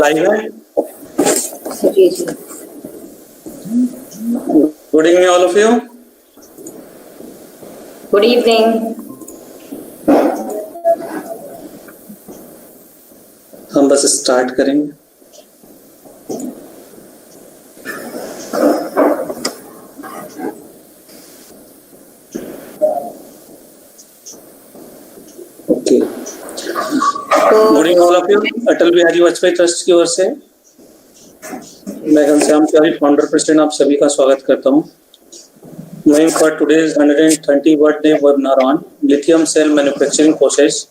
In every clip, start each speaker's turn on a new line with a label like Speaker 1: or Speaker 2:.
Speaker 1: Live है.
Speaker 2: जी जी.
Speaker 1: Good evening all of you.
Speaker 2: Good evening.
Speaker 1: हम बस स्टार्ट करेंगे. Okay. Good evening all of you. Atal Bihari Vajpayee trust की ओर से मैं घनश्याम तिवारी, फाउंडर प्रेसिडेंट, आप सभी का स्वागत करता हूँ. Going for today's 130 birthday webinar on lithium cell manufacturing process.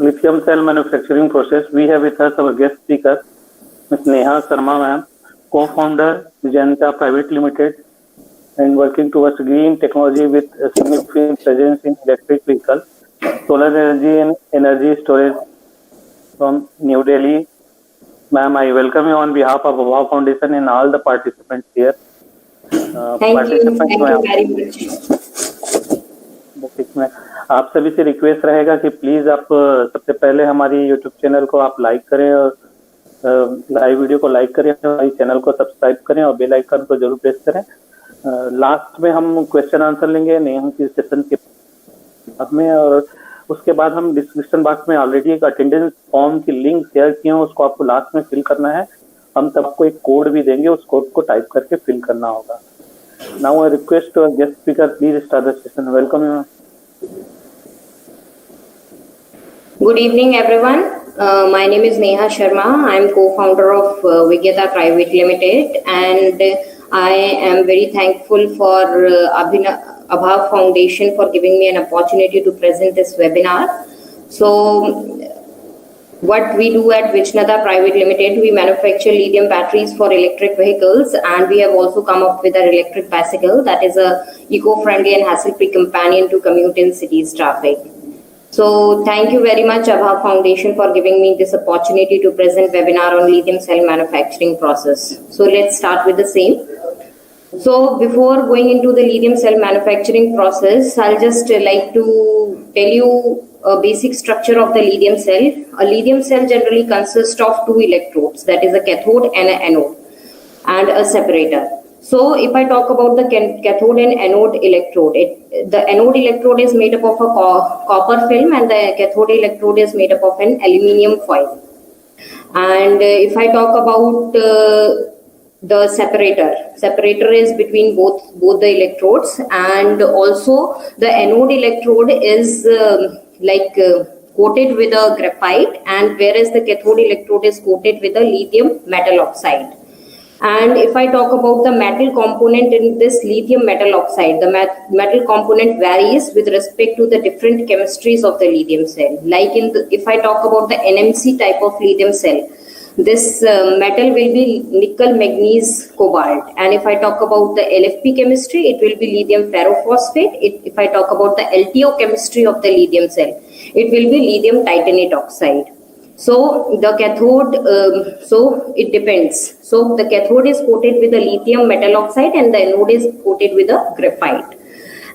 Speaker 1: Lithium cell manufacturing process. We have with us our guest speaker, Ms. Neha Sharma, ma'am, co-founder Vijnata Private Limited, and working towards green technology with a significant presence in electric vehicle, solar energy and energy storage from New Delhi. Ma'am, I welcome you on behalf of Abha Foundation and all the participants here.
Speaker 2: Thank you very much.
Speaker 1: में आप सभी से request रहेगा कि please आप सबसे पहले हमारी यूट्यूब चैनल को आप लाइक करें और लाइव वीडियो को लाइक करें, हमारी चैनल को सब्सक्राइब करें और बेल आइकन को जरूर प्रेस करें. लास्ट में हम क्वेश्चन आंसर लेंगे नेहा की सेशन के बाद में, और उसके बाद हम डिस्क्रिप्शन बॉक्स में ऑलरेडी एक अटेंडेंस फॉर्म की लिंक शेयर किए हैं, उसको आपको लास्ट में फिल करना है. हम सबको एक कोड भी देंगे, उस कोड को टाइप करके फिल करना होगा. Now I request guest speaker please start the session. Welcome you.
Speaker 2: Good evening, everyone. My name is Neha Sharma. I am co-founder of Vijnata Private Limited, and I am very thankful for Abha Foundation for giving me an opportunity to present this webinar. So, what we do at Vijnata Private Limited, we manufacture lithium batteries for electric vehicles, and we have also come up with our electric bicycle that is a eco-friendly and hassle-free companion to commute in cities traffic. So thank you very much Abha Foundation for giving me this opportunity to present webinar on lithium cell manufacturing process. So let's start with the same. So before going into the lithium cell manufacturing process, I'll just like to tell you a basic structure of the lithium cell. A lithium cell generally consists of two electrodes, that is a cathode and an anode, and a separator. So if I talk about the cathode and anode electrode, the anode electrode is made up of a copper film and the cathode electrode is made up of an aluminium foil. And if I talk about the separator is between both the electrodes, and also the anode electrode is coated with a graphite, and whereas the cathode electrode is coated with a lithium metal oxide. And if I talk about the metal component in this lithium metal oxide, the metal component varies with respect to the different chemistries of the lithium cell. Like if I talk about the NMC type of lithium cell, this metal will be nickel, manganese, cobalt. And if I talk about the LFP chemistry, it will be lithium ferrophosphate. If I talk about the LTO chemistry of the lithium cell, it will be lithium titanate oxide. So the cathode, so it depends. So the cathode is coated with a lithium metal oxide and the anode is coated with a graphite.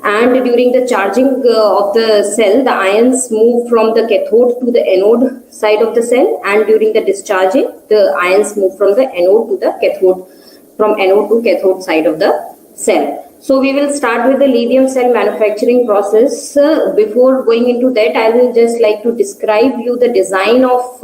Speaker 2: And during the charging of the cell, the ions move from the cathode to the anode side of the cell, and during the discharging, the ions move from the anode to the cathode, from anode to cathode side of the cell. So we will start with the lithium cell manufacturing process. Before going into that, I will just like to describe you the design of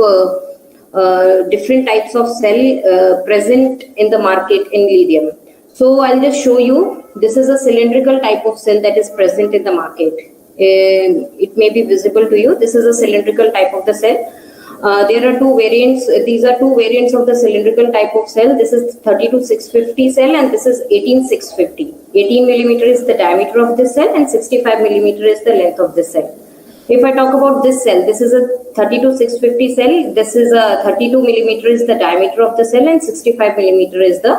Speaker 2: different types of cell present in the market in lithium. So I'll just show you. This is a cylindrical type of cell that is present in the market. It may be visible to you. This is a cylindrical type of the cell. There are two variants. These are two variants of the cylindrical type of cell. This is 32650 cell and this is 18650. 18 millimeter is the diameter of this cell and 65 millimeter is the length of this cell. If I talk about this cell, this is a 32650 cell. This is a 32 millimeter is the diameter of the cell and 65 millimeter is the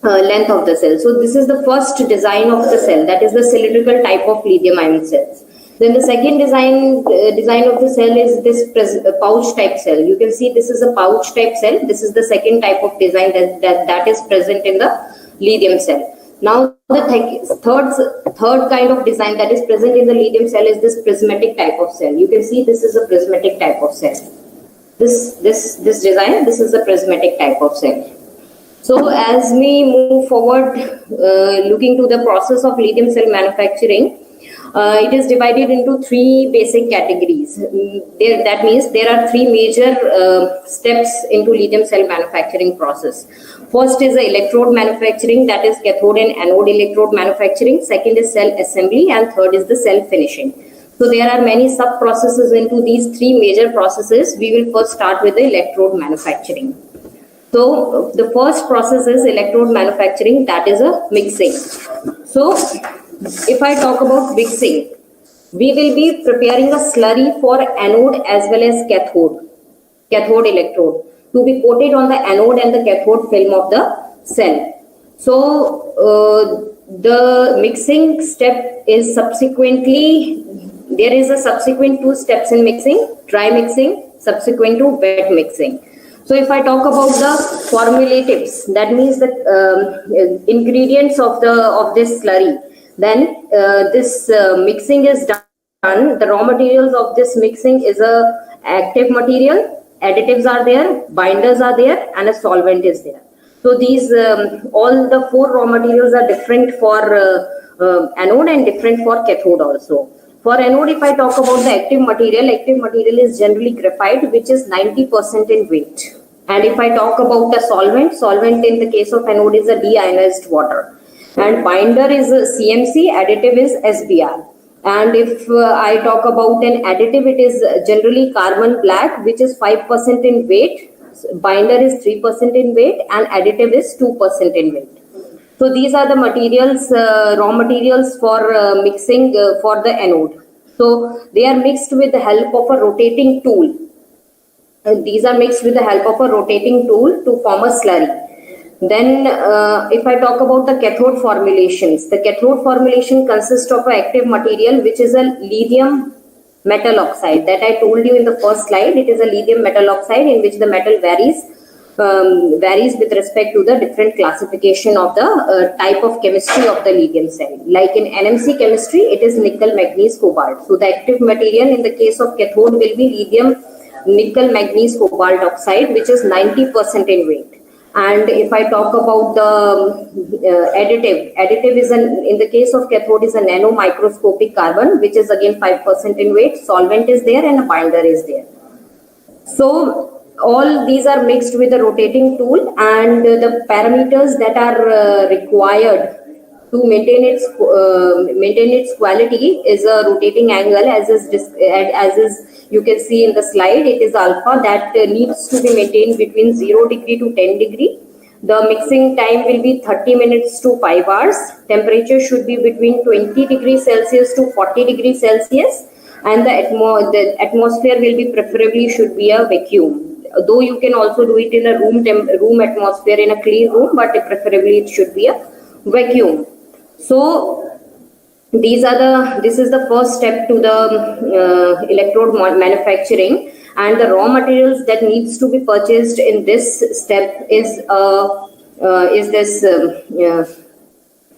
Speaker 2: length of the cell. So this is the first design of the cell, that is the cylindrical type of lithium ion cells. Then the second design of the cell is this pouch type cell. You can see this is a pouch type cell. This is the second type of design that is present in the lithium cell. Now the third kind of design that is present in the lithium cell is this prismatic type of cell. You can see this is a prismatic type of cell. This design, this is a prismatic type of cell. So as we move forward, looking to the process of lithium cell manufacturing, it is divided into three basic categories. That means there are three major steps into lithium cell manufacturing process. First is the electrode manufacturing, that is cathode and anode electrode manufacturing. Second is cell assembly, and third is the cell finishing. So there are many sub processes into these three major processes. We will first start with the electrode manufacturing. So the first process is electrode manufacturing, that is a mixing. So if I talk about mixing, we will be preparing a slurry for anode as well as cathode electrode to be coated on the anode and the cathode film of the cell. So the mixing step is subsequently, there is a subsequent two steps in mixing: dry mixing, subsequent to wet mixing. So if I talk about the formulatives, that means the ingredients of this slurry, then this mixing is done. The raw materials of this mixing is a active material, additives are there, binders are there, and a solvent is there. So these all the four raw materials are different for anode and different for cathode also. For anode, if I talk about the active material is generally graphite, which is 90% in weight. And if I talk about the solvent in the case of anode is a deionized water. And binder is CMC, additive is SBR. And if I talk about an additive, it is generally carbon black, which is 5% in weight. Binder is 3% in weight, and additive is 2% in weight. So these are the materials, raw materials for mixing for the anode. So they are mixed with the help of a rotating tool. These are mixed with the help of a rotating tool to form a slurry. Then if I talk about the cathode formulations, the cathode formulation consists of an active material, which is a lithium metal oxide that I told you in the first slide. It is a lithium metal oxide in which the metal varies with respect to the different classification of the type of chemistry of the lithium cell. Like in NMC chemistry, it is nickel, manganese, cobalt. So the active material in the case of cathode will be lithium, nickel, manganese, cobalt oxide, which is 90% in weight. And if I talk about the additive is in the case of cathode is a nano microscopic carbon, which is again 5% in weight. Solvent is there and a binder is there. So all these are mixed with a rotating tool, and the parameters that are required to maintain its quality is a rotating angle, as is you can see in the slide. It is alpha that needs to be maintained between 0 degree to 10 degree. The mixing time will be 30 minutes to 5 hours. Temperature should be between 20 degrees Celsius to 40 degrees Celsius, and the atmosphere will be preferably should be a vacuum. Though you can also do it in a room atmosphere in a clean room, but preferably it should be a vacuum. So this is the first step to the electrode manufacturing, and the raw materials that needs to be purchased in this step is this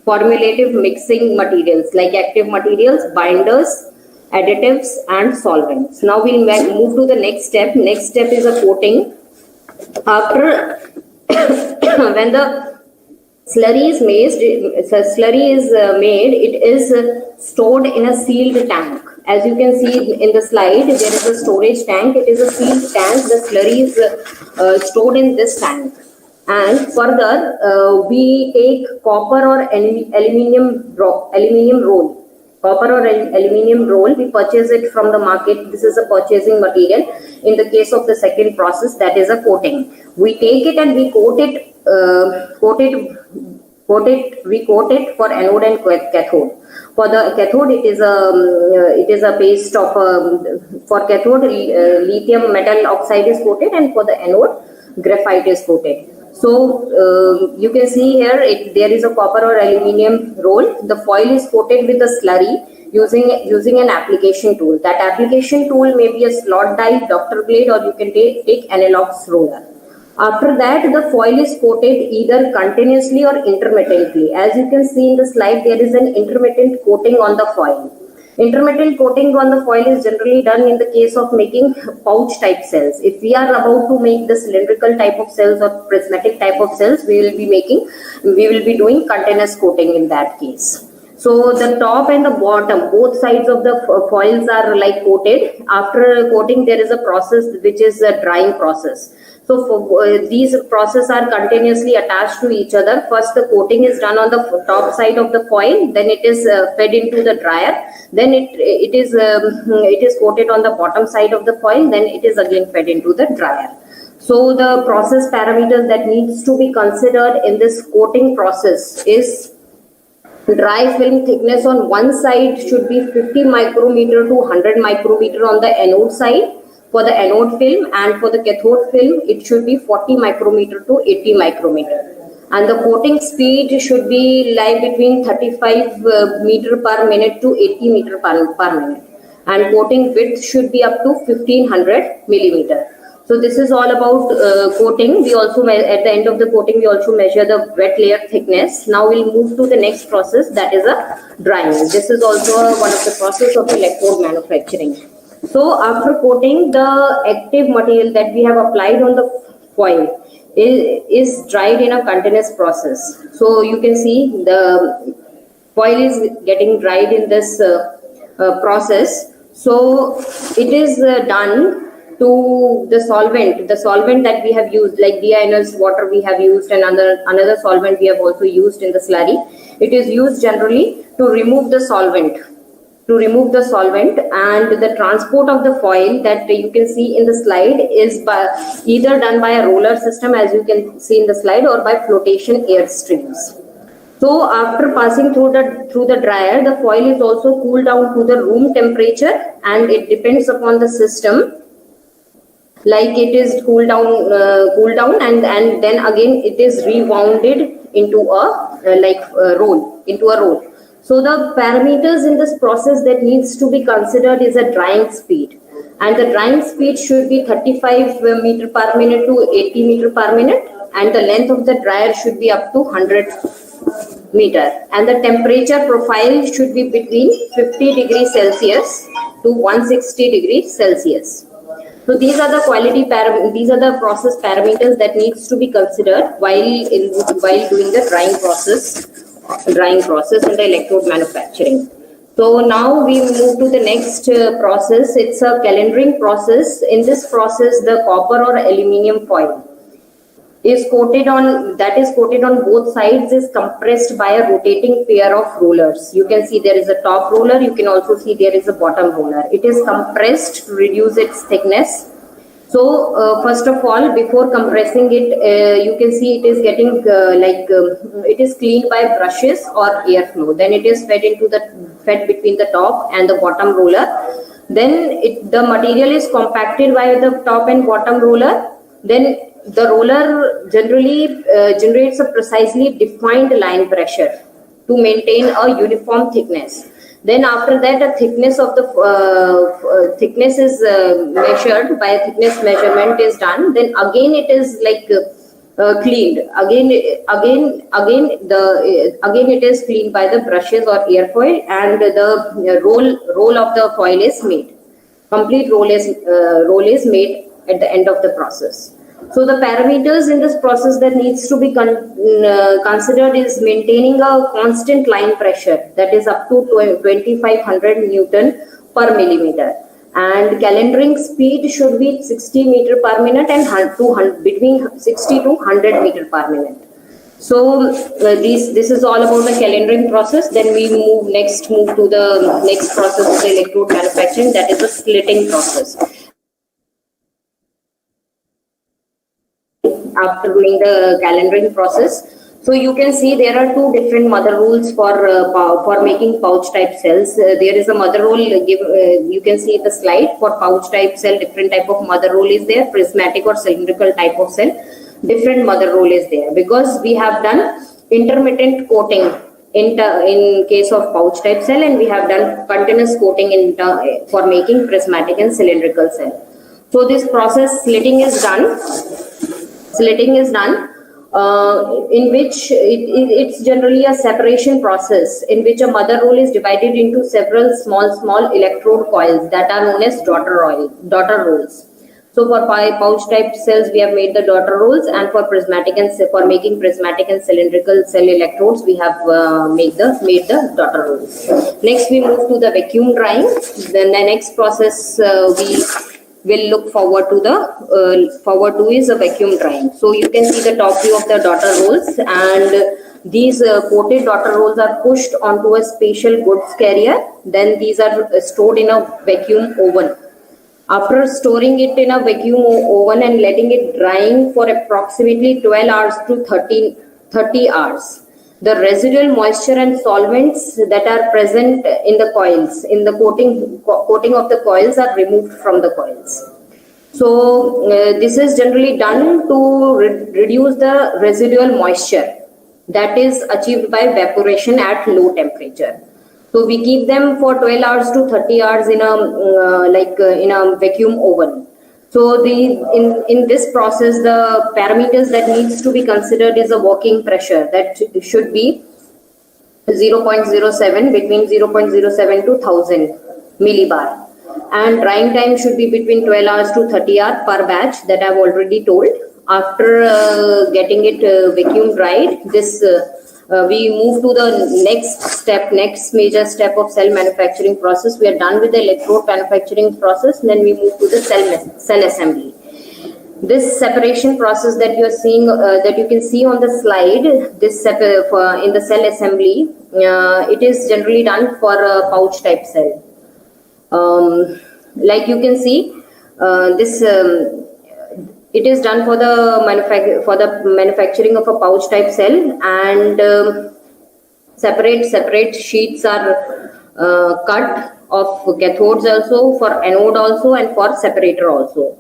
Speaker 2: formulative mixing materials like active materials, binders, additives, and solvents. Now we'll move to the next step. Next step is a coating. After when the slurry is made, it is stored in a sealed tank. As you can see in the slide, there is a storage tank. It is a sealed tank. The slurry is stored in this tank. And further, we take copper or aluminium roll. Copper or aluminium roll, we purchase it from the market. This is a purchasing material. In the case of the second process, that is a coating. We take it and we coat it. We coat it for anode and cathode. For the cathode, it is a paste of for cathode lithium metal oxide is coated, and for the anode graphite is coated. So you can see here there is a copper or aluminium roll. The foil is coated with a slurry. using an application tool. That application tool may be a slot die, doctor blade, or you can take analog roller. After that, the foil is coated either continuously or intermittently. As you can see in the slide, there is an intermittent coating on the foil. Intermittent coating on the foil is generally done in the case of making pouch type cells. If we are about to make the cylindrical type of cells or prismatic type of cells, we will be doing continuous coating in that case. So the top and the bottom, both sides of the foils are like coated. After coating, there is a process which is a drying process. So these processes are continuously attached to each other. First, the coating is done on the top side of the foil, then it is fed into the dryer, then it is coated on the bottom side of the foil, then it is again fed into the dryer. So the process parameters that needs to be considered in this coating process is dry film thickness on one side should be 50 micrometer to 100 micrometer on the anode side for the anode film, and for the cathode film it should be 40 micrometer to 80 micrometer. And the coating speed should be lie between 35 meter per minute to 80 meter per minute, and coating width should be up to 1500 millimeter. So this is all about coating. We also, at the end of the coating, we also measure the wet layer thickness. Now we'll move to the next process, that is a drying. This is also one of the process of electrode manufacturing. So after coating, the active material that we have applied on the foil is dried in a continuous process. So you can see the foil is getting dried in this process. So it is done to the solvent that we have used, like DINS water we have used, and another solvent we have also used in the slurry. It is used generally to remove the solvent. And the transport of the foil that you can see in the slide is either done by a roller system, as you can see in the slide, or by flotation air streams. So after passing through the dryer, the foil is also cooled down to the room temperature, and it depends upon the system. Like it is cooled down and then again it is rewounded into a roll. So the parameters in this process that needs to be considered is a drying speed, and the drying speed should be 35 meter per minute to 80 meter per minute, and the length of the dryer should be up to 100 meter, and the temperature profile should be between 50 degrees Celsius to 160 degrees Celsius. So these are the process parameters that needs to be considered while doing the drying process in the electrode manufacturing. So now we move to the next process. It's a calendaring process. In this process, the copper or aluminium foil is coated on both sides, is compressed by a rotating pair of rollers. You can see there is a top roller, you can also see there is a bottom roller. It is compressed to reduce its thickness. So first of all, before compressing it, you can see it is getting it is cleaned by brushes or airflow. Then it is fed between the top and the bottom roller. Then the material is compacted by the top and bottom roller. Then the roller generally generates a precisely defined line pressure to maintain a uniform thickness. Then after that, the thickness of the thickness is measured by a thickness measurement is done. Then again it is cleaned. Again it is cleaned by the brushes or airfoil, and the roll of the foil is made. Complete roll is made at the end of the process. So the parameters in this process that needs to be considered is maintaining a constant line pressure that is up to 2500 Newton per millimeter, and calendaring speed should be 60 meter per minute and between 60 to 100 meter per minute. So this is all about the calendaring process. Then we move to the next process of the electrode manufacturing, that is the slitting process. After doing the calendaring process, so you can see there are two different mother rolls for making pouch type cells. There is a mother roll, you can see the slide. For pouch type cell, different type of mother roll is there. Prismatic or cylindrical type of cell, different mother roll is there, because we have done intermittent coating in case of pouch type cell, and we have done continuous coating for making prismatic and cylindrical cell. So this process slitting is done. In which it's generally a separation process in which a mother roll is divided into several small electrode coils that are known as daughter rolls. So for pouch type cells, we have made the daughter rolls, and for making prismatic and cylindrical cell electrodes, we have made the daughter rolls. Next, we move to the vacuum drying. Then the next process we will look forward to is a vacuum drying. So you can see the top view of the daughter rolls, and these coated daughter rolls are pushed onto a special goods carrier. Then these are stored in a vacuum oven. After storing it in a vacuum oven and letting it drying for approximately 12 hours to 30 hours, the residual moisture and solvents that are present in the coils, in the coating of the coils, are removed from the coils. So this is generally done to reduce the residual moisture that is achieved by evaporation at low temperature. So we keep them for 12 hours to 30 hours in a vacuum oven. So in this process, the parameters that needs to be considered is a working pressure that should be 0.07, between 0.07 to 1000 millibar, and drying time should be between 12 hours to 30 hours per batch, that I've already told. After getting it vacuum dried, we move to the next major step of cell manufacturing process. We are done with the electrode manufacturing process, then we move to the cell assembly. This separation process that you are seeing, that you can see on the slide, in the cell assembly, it is generally done for a pouch type cell. Like you can see, it is done for the manufacturing of a pouch type cell, and separate sheets are cut of cathodes also, for anode also, and for separator also.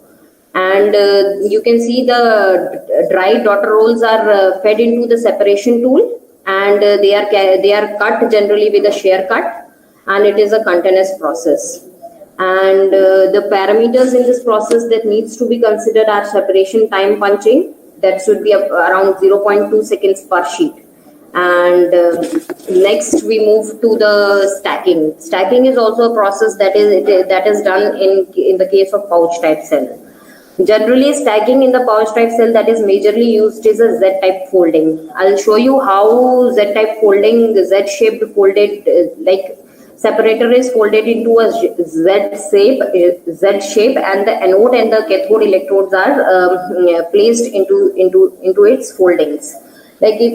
Speaker 2: And you can see the dry daughter rolls are fed into the separation tool, and they are cut generally with a shear cut, and it is a continuous process. And the parameters in this process that needs to be considered are separation time punching, that should be around 0.2 seconds per sheet. And next we move to the stacking. Stacking is also a process that is done in the case of pouch type cell. Generally, stacking in the pouch type cell that is majorly used is a Z-type folding. I'll show you how Z-type folding, Z-shaped folded, like separator is folded into a Z shape, and the anode and the cathode electrodes are placed into its foldings. Like if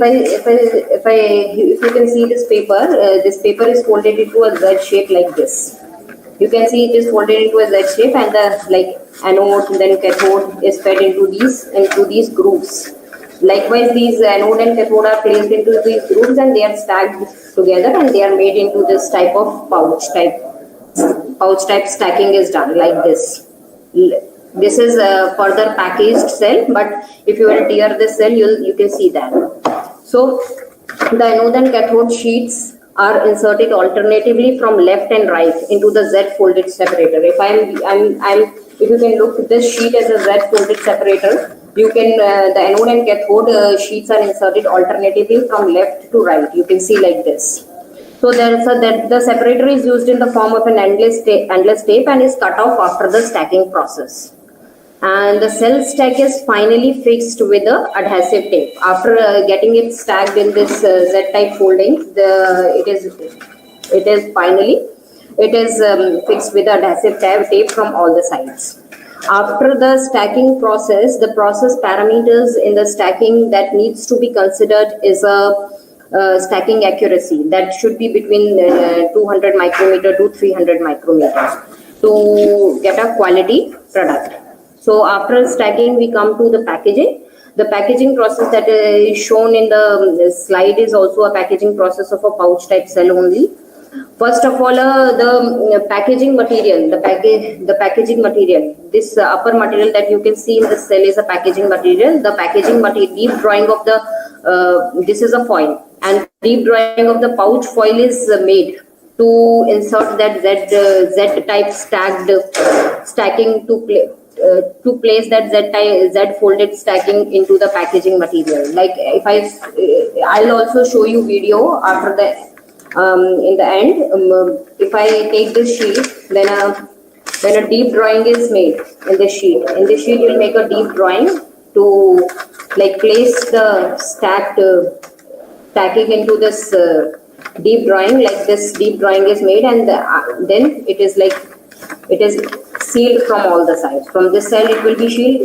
Speaker 2: you can see this paper is folded into a Z shape like this. You can see it is folded into a Z shape, and the anode and then cathode is fed into these grooves. Likewise, these anode and cathode are placed into these grooves, and they are stacked together, and they are made into this type of pouch type stacking is done like this. This is a further packaged cell, but if you will tear this cell, you can see that. So the anode and cathode sheets are inserted alternatively from left and right into the Z folded separator. If you can look at this sheet as a Z folded separator, you can the anode and cathode sheets are inserted alternatively from left to right. You can see like this. So the separator is used in the form of an endless tape and is cut off after the stacking process. And the cell stack is finally fixed with the adhesive tape. After getting it stacked in this Z-type folding, it is finally fixed with adhesive tape from all the sides. After the stacking process, the process parameters in the stacking that needs to be considered is a stacking accuracy that should be between 200 micrometer to 300 micrometer to get a quality product. So after stacking, we come to the packaging. The packaging process that is shown in the slide is also a packaging process of a pouch type cell only. First of all, the packaging material, the packaging material, this upper material that you can see in the cell is a packaging material. The packaging material, deep drawing of the, this is a foil, and deep drawing of the pouch foil is made to insert that Z type stacking to place that Z folded stacking into the packaging material. Like if I'll also show you video after the in the end. If I take this sheet, then when a deep drawing is made in the sheet, you'll make a deep drawing to like place the stacking into this deep drawing. Like this deep drawing is made, and then it is sealed from all the sides. From this side it will be sealed,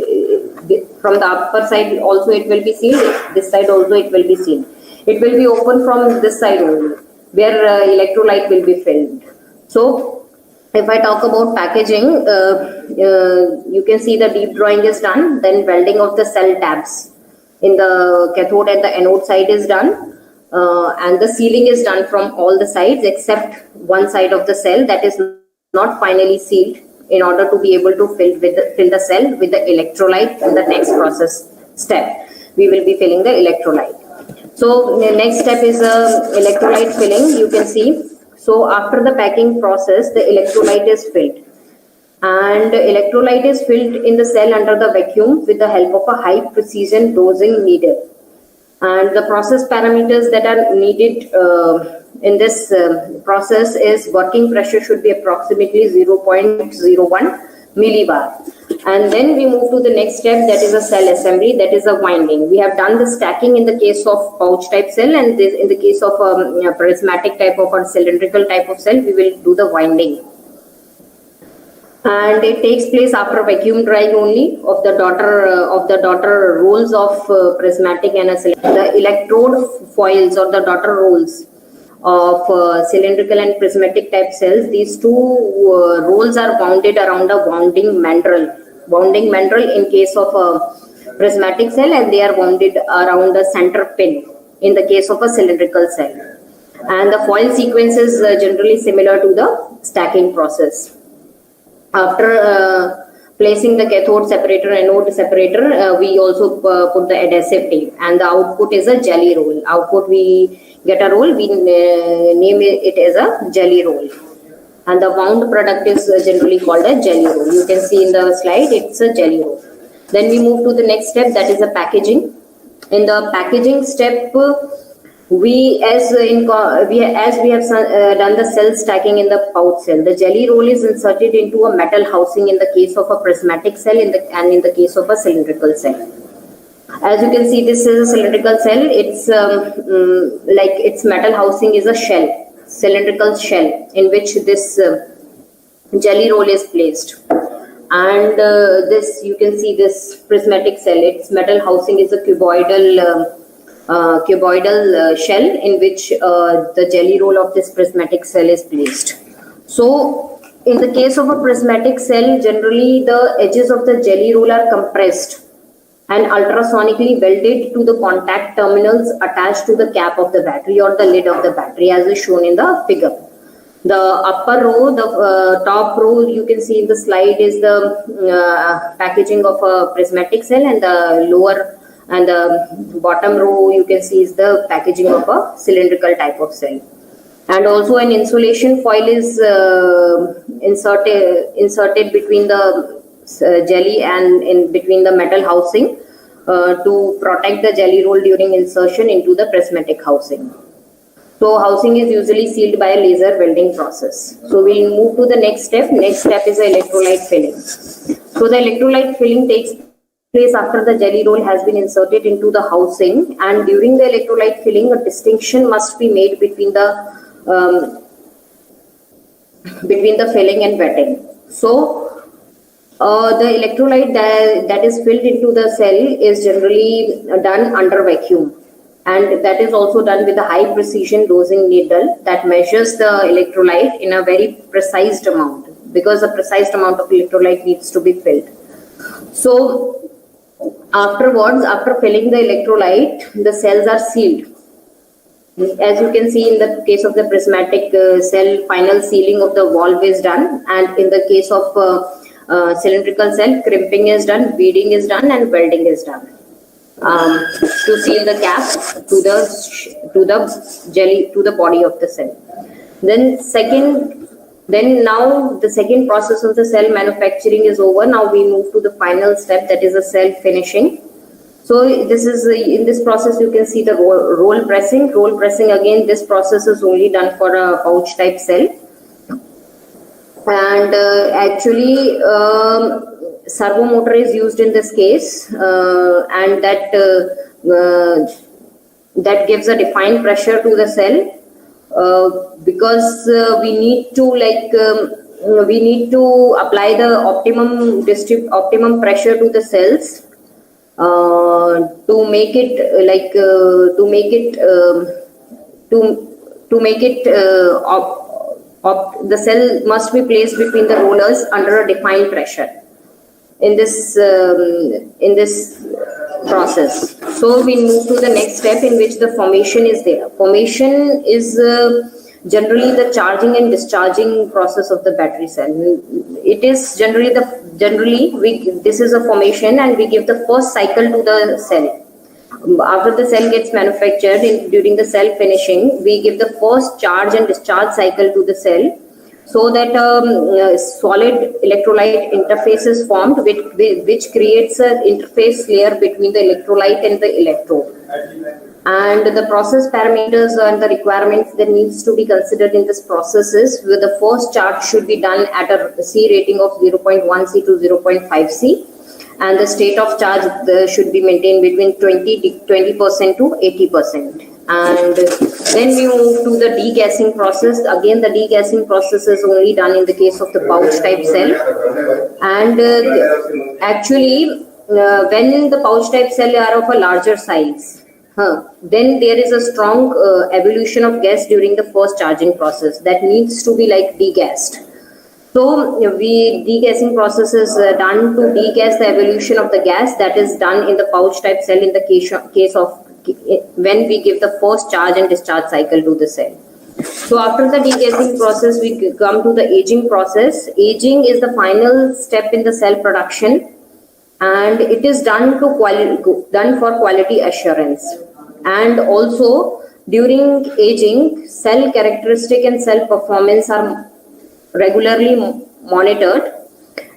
Speaker 2: from the upper side also it will be sealed, this side also it will be sealed. It will be open from this side only, where electrolyte will be filled. So if I talk about packaging, you can see the deep drawing is done, then welding of the cell tabs in the cathode and the anode side is done, and the sealing is done from all the sides except one side of the cell that is not finally sealed, in order to be able to fill the cell with the electrolyte in the next process step. We will be filling the electrolyte. So the next step is electrolyte filling. You can see. So after the packing process, the electrolyte is filled, and electrolyte is filled in the cell under the vacuum with the help of a high precision dosing needle. And the process parameters that are needed in this process is working pressure should be approximately 0.01 millibar. And then we move to the next step, that is a cell assembly, that is a winding. We have done the stacking in the case of pouch type cell, and this, in the case of a prismatic type of or cylindrical type of cell, we will do the winding. And it takes place after vacuum drying only of the daughter rolls of prismatic and the electrode foils or the daughter rolls of cylindrical and prismatic type cells. These two rolls are wounded around a wounding mandrel in case of a prismatic cell, and they are wounded around a center pin in the case of a cylindrical cell. And the foil sequence is generally similar to the stacking process. After placing the cathode separator, anode separator, we also put the adhesive tape, and the output is a jelly roll. Output, we get a roll, we name it as a jelly roll, and the wound product is generally called a jelly roll. You can see in the slide, it's a jelly roll. Then we move to the next step, that is a packaging. In the packaging step, as we have done the cell stacking in the pouch cell, the jelly roll is inserted into a metal housing in the case of a prismatic cell and in the case of a cylindrical cell. As you can see, this is a cylindrical cell. It's like its metal housing is a shell, cylindrical shell, in which this jelly roll is placed. And this, you can see this prismatic cell, its metal housing is a cuboidal shell in which the jelly roll of this prismatic cell is placed. So in the case of a prismatic cell, generally the edges of the jelly roll are compressed and ultrasonically welded to the contact terminals attached to the cap of the battery or the lid of the battery, as is shown in the figure. The upper row, the top row, you can see in the slide, is the packaging of a prismatic cell, and the lower and the bottom row you can see is the packaging of a cylindrical type of cell. And also an insulation foil is inserted between the jelly and in between the metal housing to protect the jelly roll during insertion into the prismatic housing. So housing is usually sealed by a laser welding process. So we'll move to the next step. Next step is the electrolyte filling. So the electrolyte filling takes place after the jelly roll has been inserted into the housing, and during the electrolyte filling, a distinction must be made between the filling and wetting. So the electrolyte that is filled into the cell is generally done under vacuum, and that is also done with a high precision dosing needle that measures the electrolyte in a very precise amount, because a precise amount of electrolyte needs to be filled. So afterwards, after filling the electrolyte, the cells are sealed. As you can see, in the case of the prismatic cell, final sealing of the valve is done, and in the case of cylindrical cell, crimping is done, beading is done, and welding is done. to seal the cap to the body of the cell. Then now the second process of the cell manufacturing is over. Now we move to the final step, that is the cell finishing. So this is in this process you can see the roll pressing. Roll pressing, again, this process is only done for a pouch type cell. And actually servo motor is used in this case, and that gives a defined pressure to the cell, because we need to apply the optimum pressure to the cells to make it the cell must be placed between the rollers under a defined pressure in this process. So we move to the next step, in which the formation is there. Formation is generally the charging and discharging process of the battery cell. It is this is a formation, and we give the first cycle to the cell. After the cell gets manufactured, during the cell finishing, we give the first charge and discharge cycle to the cell, so that solid electrolyte interface is formed, which creates an interface layer between the electrolyte and the electrode. And the process parameters and the requirements that needs to be considered in this process is, with the first charge should be done at a C rating of 0.1 C to 0.5 C, and the state of charge should be maintained between 20% to 80%. And then we move to the degassing process. Again, the degassing process is only done in the case of the pouch type cell. And actually, when the pouch type cell are of a larger size, then there is a strong evolution of gas during the first charging process that needs to be degassed. So degassing process is done to degas the evolution of the gas that is done in the pouch type cell in the case of when we give the first charge and discharge cycle to the cell. So after the degassing process, we come to the aging process. Aging is the final step in the cell production, and it is done for quality assurance. And also during aging, cell characteristic and cell performance are regularly monitored,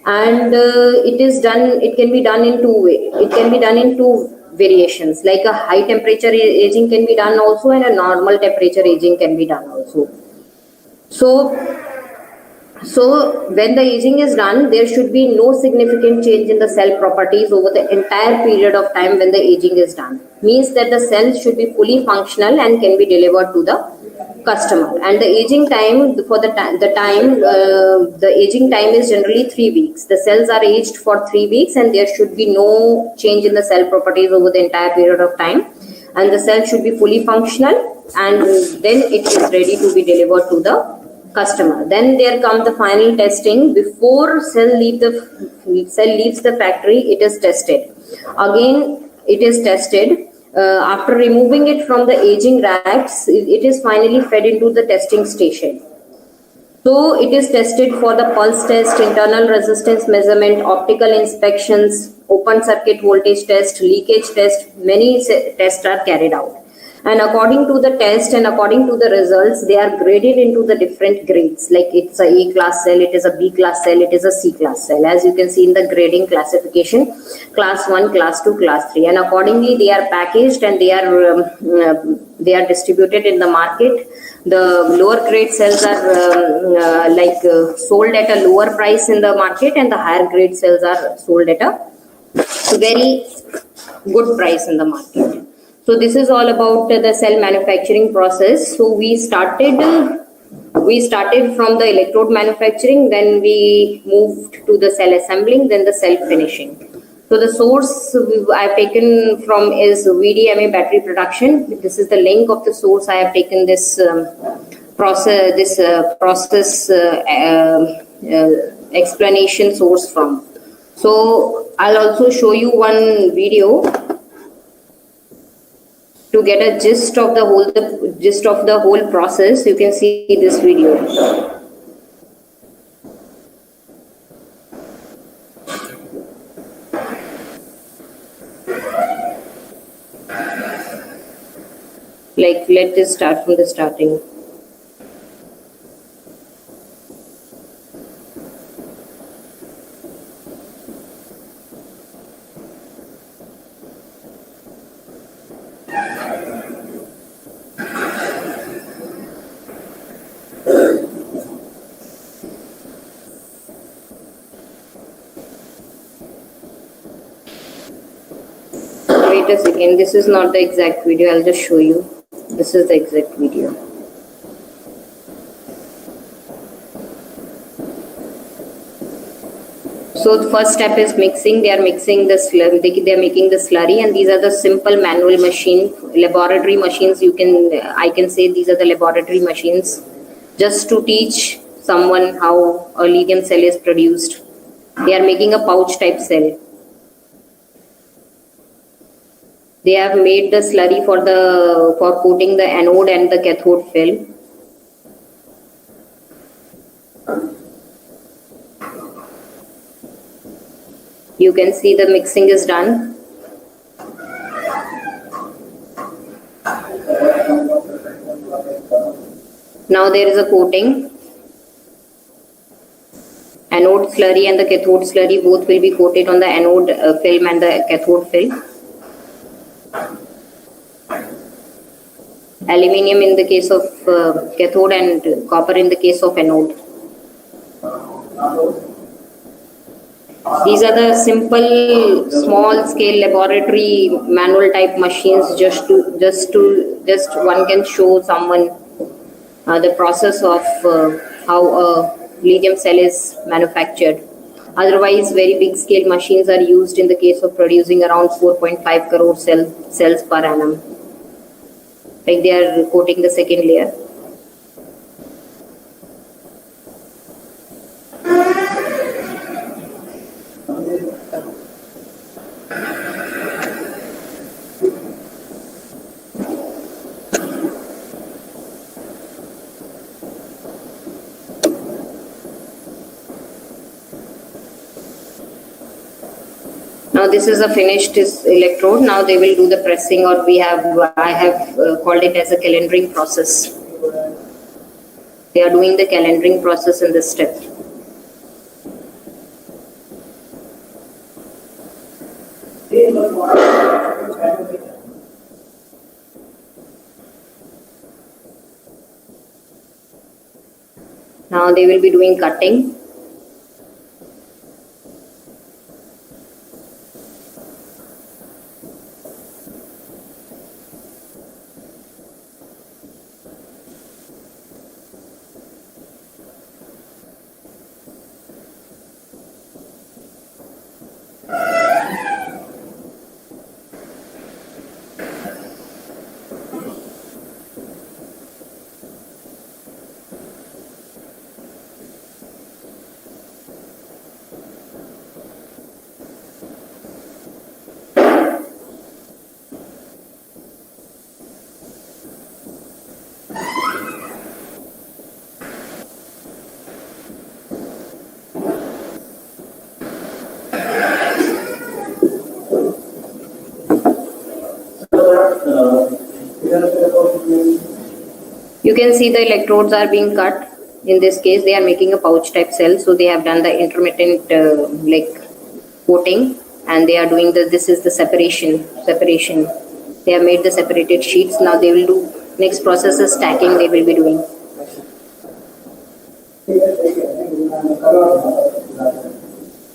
Speaker 2: and it can be done in two ways. It can be done in two variations, like a high temperature aging can be done also, and a normal temperature aging can be done also. So when the aging is done, there should be no significant change in the cell properties over the entire period of time when the aging is done. Means that the cells should be fully functional and can be delivered to the customer. And the aging time, the aging time is generally 3 weeks. The cells are aged for 3 weeks, and there should be no change in the cell properties over the entire period of time. And the cell should be fully functional, and then it is ready to be delivered to the customer. Then there comes the final testing. Before cell leaves the factory, it is tested. Again, it is tested. After removing it from the aging racks, it is finally fed into the testing station. So it is tested for the pulse test, internal resistance measurement, optical inspections, open circuit voltage test, leakage test. Many tests are carried out. And according to the test and according to the results, they are graded into the different grades. Like it's a A class cell, it is a B class cell, it is a C class cell. As you can see in the grading classification, class 1, class 2, class 3. And accordingly, they are packaged and they are distributed in the market. The lower grade cells are sold at a lower price in the market, and the higher grade cells are sold at a very good price in the market. So this is all about the cell manufacturing process. So we started from the electrode manufacturing, then we moved to the cell assembling, then the cell finishing. So the source I've taken from is VDMA battery production. This is the link of the source I have taken this process explanation source from. So I'll also show you one video to get a gist of the whole process. You can see this video. Like, let us start from the starting. Wait a second, this is not the exact video, I'll just show you. This is the exact video. So the first step is mixing. They are mixing the slurry. They are making the slurry, and these are the simple manual machine, laboratory machines. I can say these are the laboratory machines, just to teach someone how a lithium cell is produced. They are making a pouch type cell. They have made the slurry for coating the anode and the cathode film. You can see the mixing is done. Now there is a coating. Anode slurry and the cathode slurry both will be coated on the anode film and the cathode film. Aluminium in the case of cathode and copper in the case of anode. These are the simple small scale laboratory manual type machines, just one can show someone the process of how a lithium cell is manufactured. Otherwise, very big scale machines are used in the case of producing around 4.5 crore cells per annum. Like they are coating the second layer. Now this is a finished electrode. Now they will do the pressing, or I have called it as a calendering process. They are doing the calendering process in this step. Now they will be doing cutting. You can see the electrodes are being cut. In this case, they are making a pouch type cell. So they have done the intermittent coating, and they are doing this is the separation. They have made the separated sheets. Now they will do next process is stacking. They will be doing.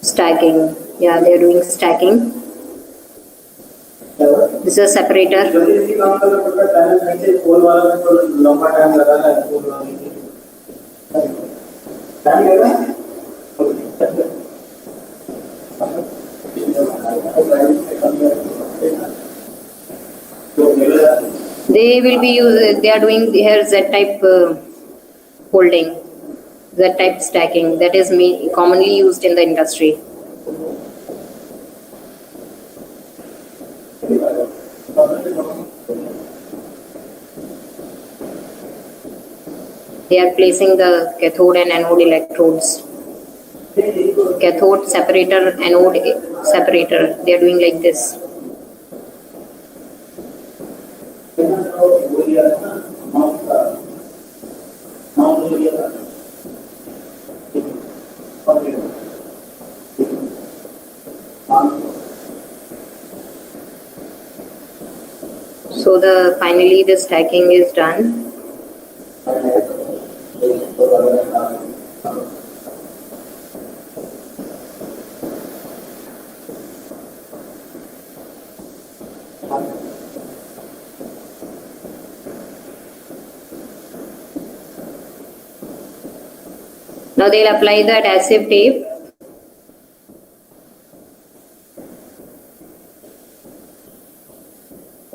Speaker 2: Stacking. Yeah, they are doing stacking. This is a separator. They are doing here Z-type holding, Z-type stacking, that is commonly used in the industry. They are placing the cathode and anode electrodes. Cathode separator, anode separator. They are doing like this. So finally the stacking is done. Now they'll apply the adhesive tape.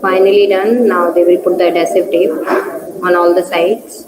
Speaker 2: Finally done. Now they will put the adhesive tape on all the sides.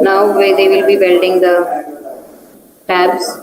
Speaker 2: Now where they will be welding the tabs.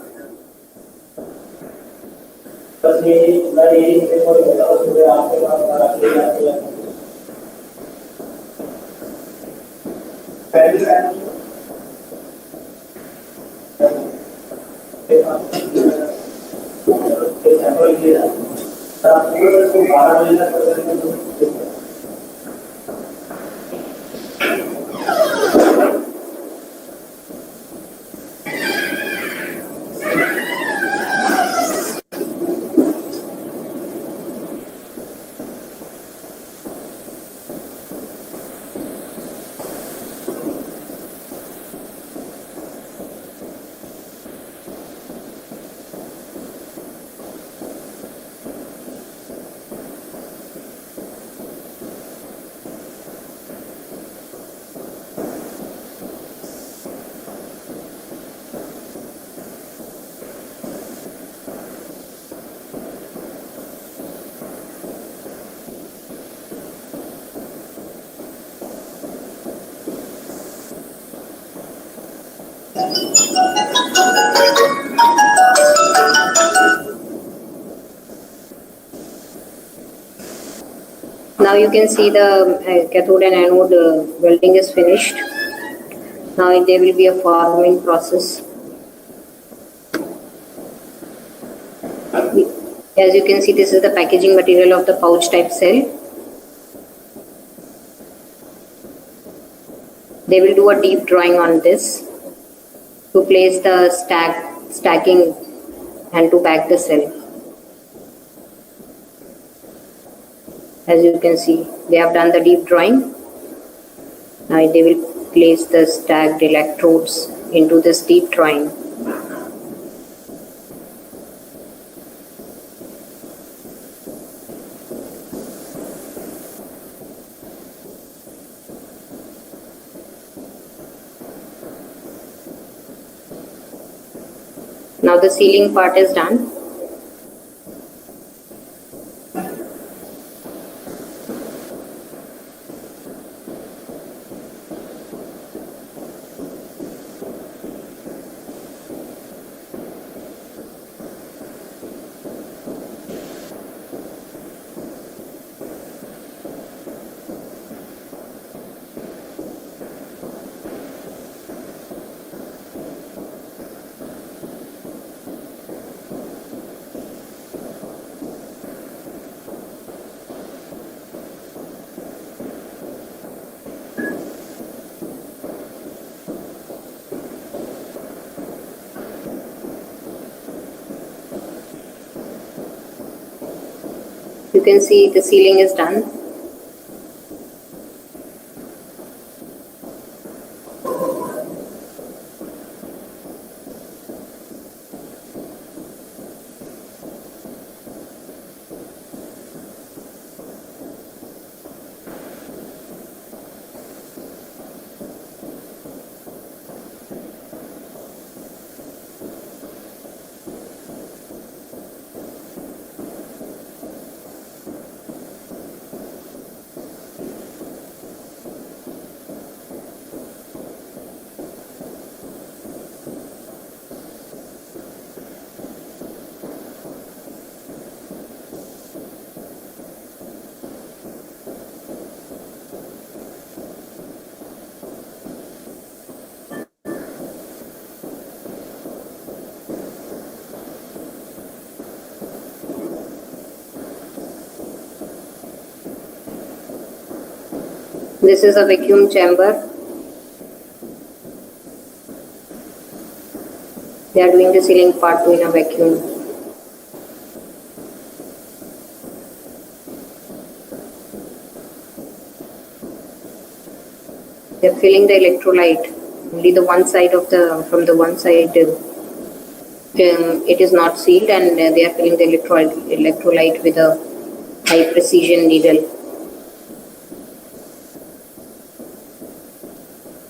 Speaker 2: Now you can see the cathode and anode welding is finished. Now there will be a forming process. As you can see, this is the packaging material of the pouch type cell. They will do a deep drawing on this to place the stacking and to pack the cell. As you can see, they have done the deep drawing. Now they will place the stacked electrodes into this deep drawing. Now the sealing part is done. You can see the sealing is done. This is a vacuum chamber. They are doing the sealing part in a vacuum. They are filling the electrolyte. Only the one side of from the one side it is not sealed, and they are filling the electrolyte with a high precision needle.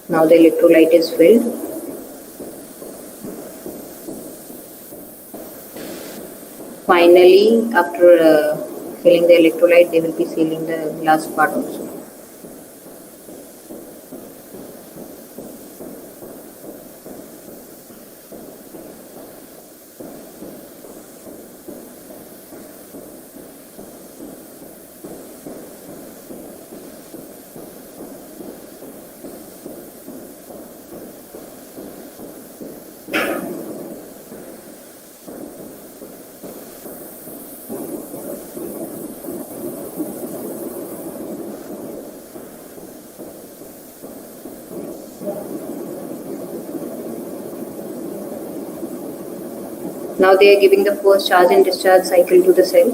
Speaker 2: Now the electrolyte is filled. Finally, after filling the electrolyte, they will be sealing the last part also. Now they are giving the first charge and discharge cycle to the cell.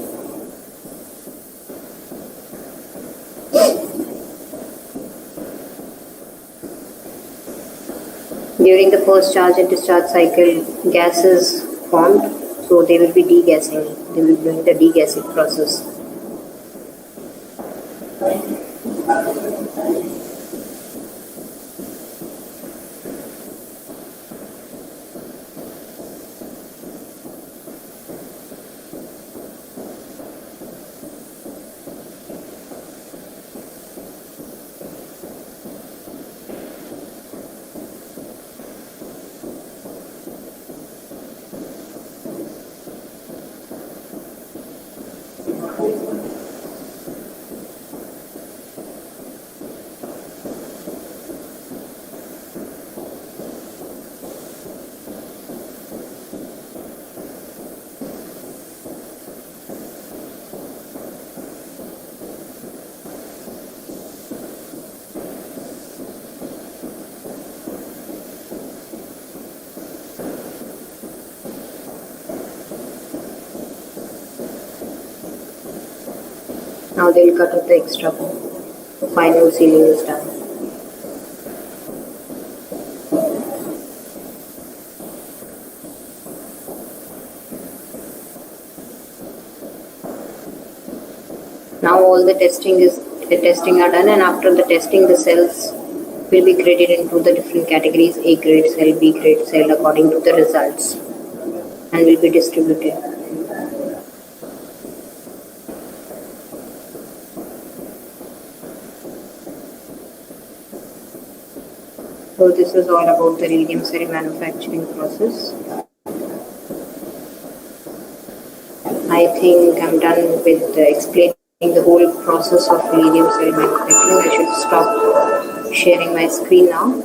Speaker 2: During the first charge and discharge cycle, gas is formed, so they will be degassing. They will be doing the degassing process. Now they will cut off the extra part. The final sealing is done. Now all the testing are done, and after the testing, the cells will be graded into the different categories: A grade cell, B grade cell, according to the results, and will be distributed. So this is all about the lithium cell manufacturing process. I think I'm done with explaining the whole process of lithium cell manufacturing. I should stop sharing my screen now.